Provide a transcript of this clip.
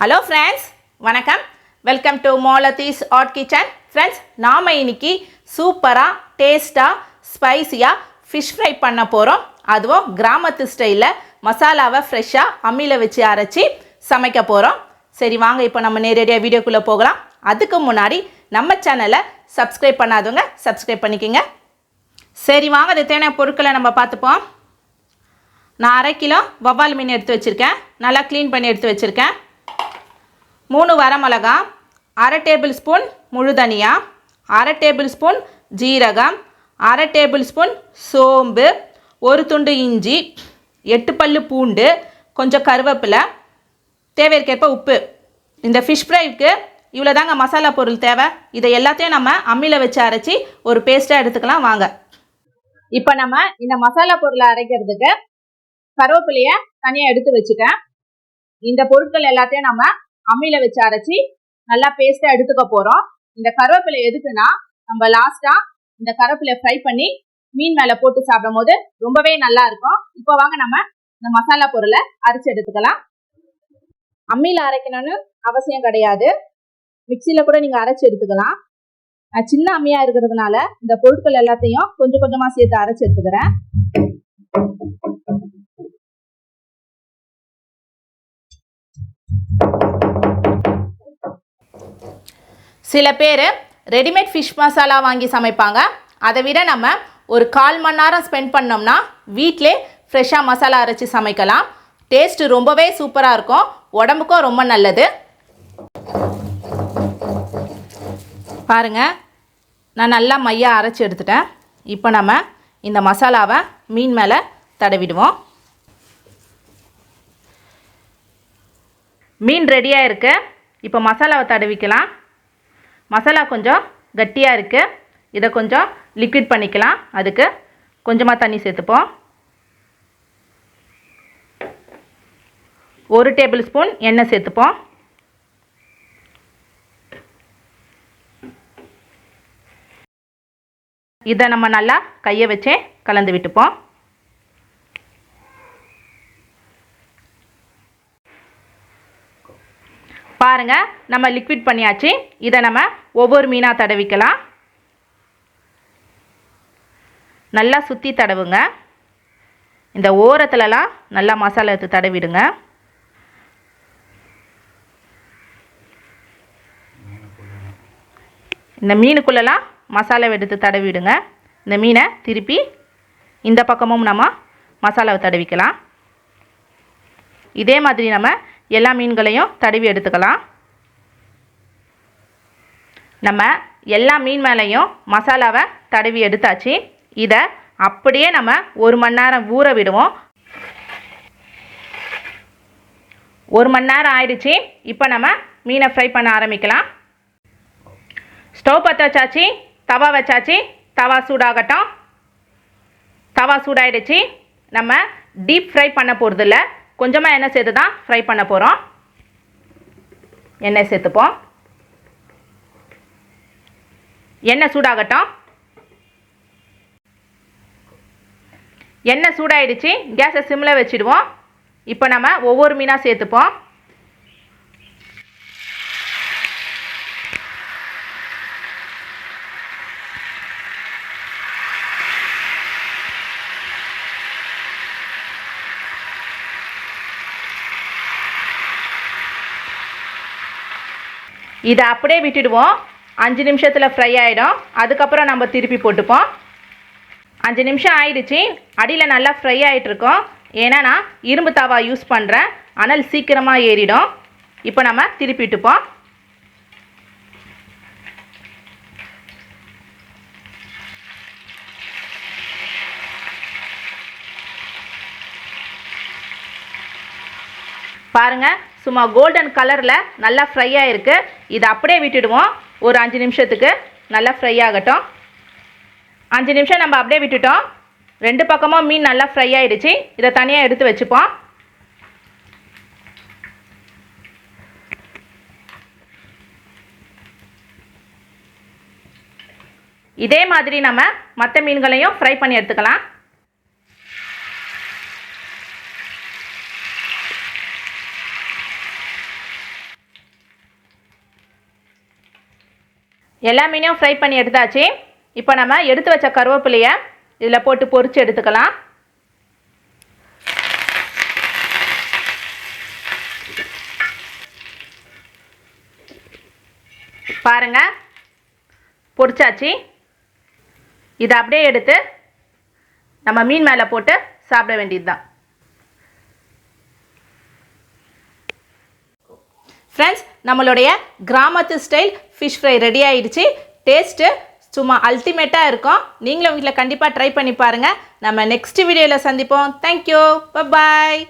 Hello friends, வணக்கம். Welcome to மோலத்தீஸ் at kitchen. Friends, நாம் இன்னைக்கு சூப்பராக டேஸ்ட்டாக ஸ்பைஸியாக ஃபிஷ் ஃப்ரை பண்ண போகிறோம். அதுவும் கிராமத்து ஸ்டைலில் மசாலாவை ஃப்ரெஷ்ஷாக அம்மியில் வச்சு அரைச்சி சமைக்க போகிறோம். சரி வாங்க, இப்போ நம்ம நேரடியாக வீடியோக்குள்ளே போகலாம். அதுக்கு முன்னாடி நம்ம சேனலை சப்ஸ்கிரைப் பண்ணாதவங்க சப்ஸ்கிரைப் பண்ணிக்கோங்க. சரி வாங்க, அது தேவையான பொருட்களை நம்ம பார்த்துப்போம். நான் 1/2 கிலோ வவ்வால் மீன் எடுத்து வச்சுருக்கேன். நல்லா க்ளீன் பண்ணி எடுத்து வச்சுருக்கேன். 3 வரமிளகா, 1/2 டேபிள் ஸ்பூன் முழு தனியா, 1/2 டேபிள் ஸ்பூன் ஜீரகம், 1/2 டேபிள் ஸ்பூன் சோம்பு, 1 துண்டு இஞ்சி, 8 பல்லு பூண்டு, கொஞ்சம் கருவேப்பிலை, தேவைக்கேற்ப உப்பு. இந்த ஃபிஷ் ஃப்ரைக்கு இவ்வளோ தாங்க மசாலா பொருள் தேவை. இதை எல்லாத்தையும் நம்ம அம்மியில் வச்சு அரைச்சி ஒரு பேஸ்ட்டாக எடுத்துக்கலாம். வாங்க, இப்போ நம்ம இந்த மசாலா பொருளை அரைக்கிறதுக்கு கருவேப்பிலையை தனியாக எடுத்து வச்சுட்டேன். இந்த பொருட்கள் எல்லாத்தையும் நம்ம அம்மியில் வச்சு அரைச்சி நல்லா பேஸ்ட்டாக எடுத்துக்க போகிறோம். இந்த கருவேப்பிலை எதுக்குன்னா, நம்ம லாஸ்ட்டாக இந்த கருவேப்பிலையை ஃப்ரை பண்ணி மீன் மேலே போட்டு சாப்பிடும் போது ரொம்பவே நல்லா இருக்கும். இப்போ வாங்க நம்ம இந்த மசாலா பொருளை அரைச்சி எடுத்துக்கலாம். அம்மியில் அரைக்கணும்னு அவசியம் கிடையாது, மிக்சியில் கூட நீங்கள் அரைச்சி எடுத்துக்கலாம். சின்ன அம்மியாக இருக்கிறதுனால இந்த பொருட்கள் எல்லாத்தையும் கொஞ்சம் கொஞ்சமாக சேர்த்து அரைச்சி எடுத்துக்கிறேன். சில பேர் ரெடிமேட் ஃபிஷ் மசாலா வாங்கி சமைப்பாங்க. அதை விட நம்ம ஒரு 1/4 மணி நேரம் ஸ்பெண்ட் பண்ணோம்னா வீட்டிலே ஃப்ரெஷ்ஷாக மசாலா அரைச்சி சமைக்கலாம். டேஸ்ட்டு ரொம்பவே சூப்பராக இருக்கும், உடம்புக்கும் ரொம்ப நல்லது. பாருங்கள், நான் நல்லா மையாக அரைச்சி எடுத்துட்டேன். இப்போ நம்ம இந்த மசாலாவை மீன் மேலே தடவிடுவோம். மீன் ரெடியாக இருக்கு. இப்போ மசாலாவை தடவிக்கலாம். மசாலா கொஞ்சம் கட்டியாக இருக்குது, இதை கொஞ்சம் லிக்விட் பண்ணிக்கலாம். அதுக்கு கொஞ்சமாக தண்ணி சேர்த்துப்போம். 1 டேபிள் ஸ்பூன் எண்ணெய் சேர்த்துப்போம். இதை நம்ம நல்லா கையை வச்சே கலந்து விட்டுப்போம். பாருங்கள், நம்ம லிக்விட் பண்ணியாச்சு. இதை நம்ம ஒவ்வொரு மீனாக தடவிக்கலாம். நல்லா சுற்றி தடவுங்க. இந்த ஓரத்துலலாம் நல்லா மசாலா எடுத்து தடவிடுங்க. இந்த மீனுக்குள்ளெல்லாம் மசாலா எடுத்து தடவிடுங்க. இந்த மீனை திருப்பி இந்த பக்கமும் நம்ம மசாலாவை தடவிக்கலாம். இதே மாதிரி நம்ம எல்லா மீன்களையும் தடவி எடுத்துக்கலாம். நம்ம எல்லா மீன் மேலேயும் மசாலாவை தடவி எடுத்தாச்சு. இதை அப்படியே நம்ம 1 மணி நேரம் ஊற விடுவோம். 1 மணி நேரம் ஆயிடுச்சு. இப்போ நம்ம மீனை ஃப்ரை பண்ண ஆரம்பிக்கலாம். ஸ்டவ் பற்ற வச்சாச்சு, தவா வச்சாச்சு. தவா சூடாகட்டும். தவா சூடாயிடுச்சு. நம்ம டீப் ஃப்ரை பண்ண போகிறதில்ல, கொஞ்சமாக எண்ணெய் சேர்த்து தான் ஃப்ரை பண்ண போகிறோம். எண்ணெய் சேர்த்துப்போம். எண்ணெய் சூடாகட்டும். எண்ணெய் சூடாயிடுச்சு. கேஸை சிம்மில் வச்சுடுவோம். இப்போ நம்ம ஒவ்வொரு மீனாக சேர்த்துப்போம். இதை அப்படியே விட்டுடுவோம். 5 நிமிஷத்தில் ஃப்ரை ஆகிடும். அதுக்கப்புறம் நம்ம திருப்பி போட்டுப்போம். 5 நிமிஷம் ஆயிடுச்சு. அடியில் நல்லா ஃப்ரை ஆகிட்டுருக்கோம். ஏன்னா நான் இரும்பு தாவா யூஸ் பண்ணுறேன், ஆனால் சீக்கிரமாக ஏறிடும். இப்போ நம்ம திருப்பிட்டுப்போம். பாருங்கள், சும்மா கோல்டன் கலரில் நல்லா ஃப்ரை ஆகிருக்கு. இதை அப்படியே விட்டுடுவோம். ஒரு 5 நிமிஷத்துக்கு நல்லா ஃப்ரை ஆகட்டும். 5 நிமிஷம் நம்ம அப்படியே விட்டுட்டோம். 2 பக்கமும் மீன் நல்லா ஃப்ரை ஆகிடுச்சு. இதை தனியாக எடுத்து வச்சுப்போம். இதே மாதிரி நம்ம மற்ற மீன்களையும் ஃப்ரை பண்ணி எடுத்துக்கலாம். எல்லா மீனையும் ஃப்ரை பண்ணி எடுத்தாச்சு. இப்போ நம்ம எடுத்து வச்ச கருவேப்பிலையை இதில் போட்டு பொரித்து எடுத்துக்கலாம். பாருங்கள், பொரிச்சாச்சு. இதை அப்படியே எடுத்து நம்ம மீன் மேலே போட்டு சாப்பிட வேண்டியது தான். ஃப்ரெண்ட்ஸ், நம்மளுடைய கிராமத்து ஸ்டைல் ஃபிஷ் ஃப்ரை ரெடி ஆகிடுச்சு. டேஸ்ட்டு சும்மா அல்டிமேட்டாக இருக்கும். நீங்களும் வீட்டில் கண்டிப்பாக ட்ரை பண்ணி பாருங்கள். நம்ம நெக்ஸ்ட் வீடியோவில் சந்திப்போம். தேங்க்யூ, பாய்.